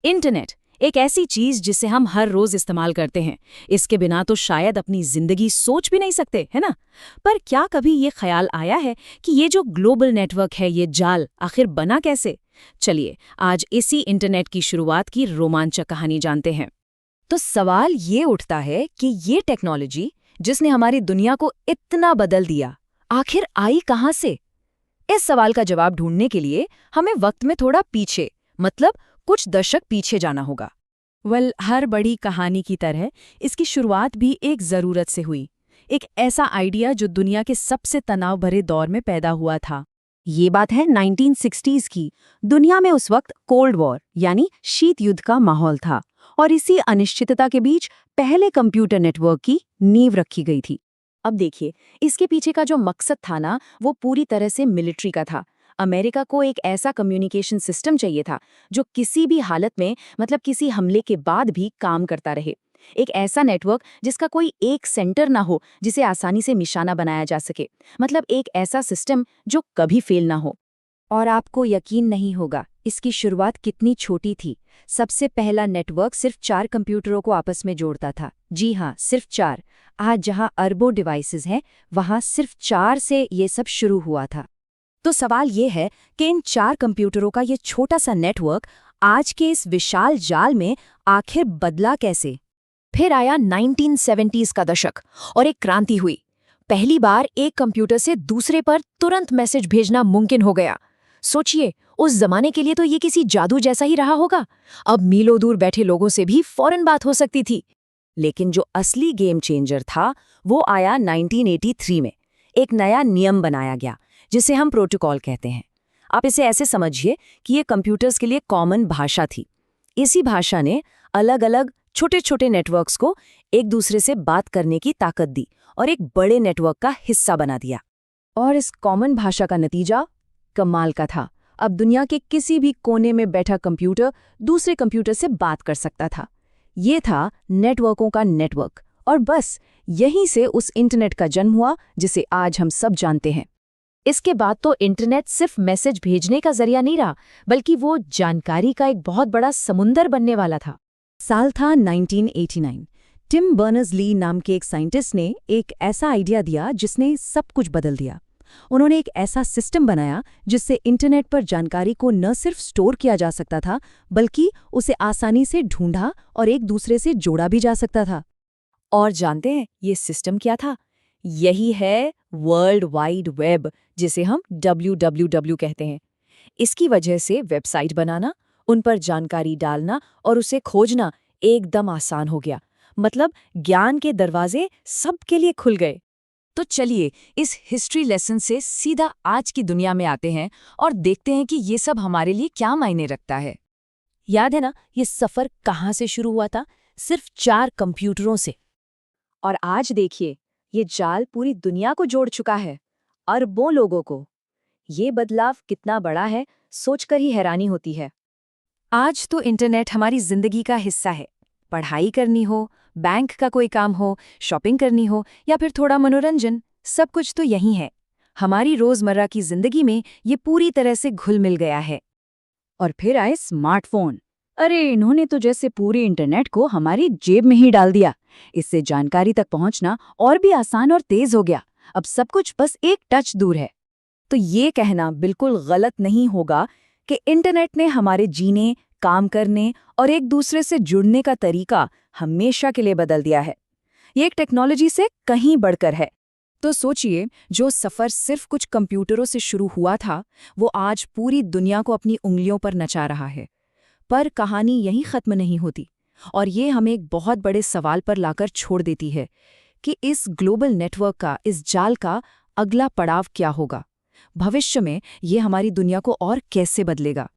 Internet एक ऐसी चीज जिसे हम हर रोज इस्तेमाल करते हैं। इसके बिना तो शायद अपनी जिंदगी सोच भी नहीं सकते, है ना? पर क्या कभी ये ख्याल आया है कि ये जो ग्लोबल नेटवर्क है, ये जाल आखिर बना कैसे? चलिए आज इसी इंटरनेट की शुरुआत की रोमांचक कहानी जानते हैं। तो सवाल ये उठता है कि ये टेक्नोलॉजी जिसने हमारी दुनिया को इतना बदल दिया, आखिर आई कहाँ से? इस सवाल का जवाब ढूंढने के लिए हमें वक्त में थोड़ा पीछे, मतलब कुछ दशक पीछे जाना होगा। हर बड़ी कहानी की तरह इसकी शुरुआत भी एक ज़रूरत से हुई। एक ऐसा आइडिया जो दुनिया के सबसे तनाव भरे दौर में पैदा हुआ था। ये बात है 1960s की। दुनिया में उस वक्त कोल्ड वॉर यानी शीत युद्ध का माहौल था और इसी अनिश्चितता के बीच पहले कंप्यूटर नेटवर्क की नींव रखी गई थी। अब देखिए, इसके पीछे का जो मकसद था ना, वो पूरी तरह से मिलिट्री का था। अमेरिका को एक ऐसा कम्युनिकेशन सिस्टम चाहिए था जो किसी भी हालत में, मतलब किसी हमले के बाद भी काम करता रहे। एक ऐसा नेटवर्क जिसका कोई एक सेंटर ना हो, जिसे आसानी से निशाना बनाया जा सके। मतलब एक ऐसा सिस्टम जो कभी फेल ना हो। और आपको यकीन नहीं होगा, इसकी शुरुआत कितनी छोटी थी। सबसे पहला नेटवर्क सिर्फ 4 कंप्यूटरों को आपस में जोड़ता था। जी हाँ, सिर्फ 4। आज जहाँ अरबों डिवाइसेस हैं, वहाँ सिर्फ 4 से ये सब शुरू हुआ था। तो सवाल ये है कि इन 4 कंप्यूटरों का ये छोटा सा नेटवर्क आज के इस विशाल जाल में आखिर बदला कैसे? फिर आया 1970s का दशक और एक क्रांति हुई। पहली बार एक कंप्यूटर से दूसरे पर तुरंत मैसेज भेजना मुमकिन हो गया। सोचिए, उस जमाने के लिए तो ये किसी जादू जैसा ही रहा होगा। अब मीलों दूर बैठे लोगों से भी फौरन बात हो सकती थी। लेकिन जो असली गेम चेंजर था, वो आया 1983 में। एक नया नियम बनाया गया जिसे हम प्रोटोकॉल कहते हैं। आप इसे ऐसे समझिए कि ये कंप्यूटर्स के लिए कॉमन भाषा थी। इसी भाषा ने अलग अलग छोटे छोटे नेटवर्क्स को एक दूसरे से बात करने की ताकत दी और एक बड़े नेटवर्क का हिस्सा बना दिया। और इस कॉमन भाषा का नतीजा कमाल का था। अब दुनिया के किसी भी कोने में बैठा कंप्यूटर दूसरे कंप्यूटर से बात कर सकता था। ये था नेटवर्कों का नेटवर्क। और बस यहीं से उस इंटरनेट का जन्म हुआ जिसे आज हम सब जानते हैं। इसके बाद तो इंटरनेट सिर्फ मैसेज भेजने का जरिया नहीं रहा, बल्कि वो जानकारी का एक बहुत बड़ा समुंदर बनने वाला था। साल था 1989। टिम बर्नर्स-ली नाम के एक साइंटिस्ट ने एक ऐसा आइडिया दिया जिसने सब कुछ बदल दिया। उन्होंने एक ऐसा सिस्टम बनाया जिससे इंटरनेट पर जानकारी को न सिर्फ स्टोर किया जा सकता था, बल्कि उसे आसानी से ढूंढा और एक दूसरे से जोड़ा भी जा सकता था। और जानते हैं ये सिस्टम क्या था? यही है वर्ल्ड वाइड वेब, जिसे हम WWW कहते हैं। इसकी वजह से वेबसाइट बनाना, उन पर जानकारी डालना और उसे खोजना एकदम आसान हो गया। मतलब ज्ञान के दरवाजे सबके लिए खुल गए। तो चलिए इस हिस्ट्री लेसन से सीधा आज की दुनिया में आते हैं और देखते हैं कि ये सब हमारे लिए क्या मायने रखता है। याद है ना, ये सफ़र कहाँ से शुरू हुआ था? सिर्फ 4 कंप्यूटरों से। और आज देखिए, ये जाल पूरी दुनिया को जोड़ चुका है, अरबों लोगों को। ये बदलाव कितना बड़ा है, सोचकर ही हैरानी होती है। आज तो इंटरनेट हमारी जिंदगी का हिस्सा है। पढ़ाई करनी हो, बैंक का कोई काम हो, शॉपिंग करनी हो या फिर थोड़ा मनोरंजन, सब कुछ तो यही है। हमारी रोजमर्रा की जिंदगी में ये पूरी तरह से घुल मिल गया है। और फिर आए स्मार्टफोन। अरे, इन्होंने तो जैसे पूरे इंटरनेट को हमारी जेब में ही डाल दिया। इससे जानकारी तक पहुंचना और भी आसान और तेज हो गया। अब सब कुछ बस एक टच दूर है। तो ये कहना बिल्कुल गलत नहीं होगा कि इंटरनेट ने हमारे जीने, काम करने और एक दूसरे से जुड़ने का तरीका हमेशा के लिए बदल दिया है। ये एक टेक्नोलॉजी से कहीं बढ़कर है। तो सोचिए, जो सफ़र सिर्फ कुछ कंप्यूटरों से शुरू हुआ था, वो आज पूरी दुनिया को अपनी उंगलियों पर नचा रहा है। पर कहानी यहीं ख़त्म नहीं होती। और ये हमें एक बहुत बड़े सवाल पर लाकर छोड़ देती है कि इस ग्लोबल नेटवर्क का, इस जाल का अगला पड़ाव क्या होगा? भविष्य में ये हमारी दुनिया को और कैसे बदलेगा?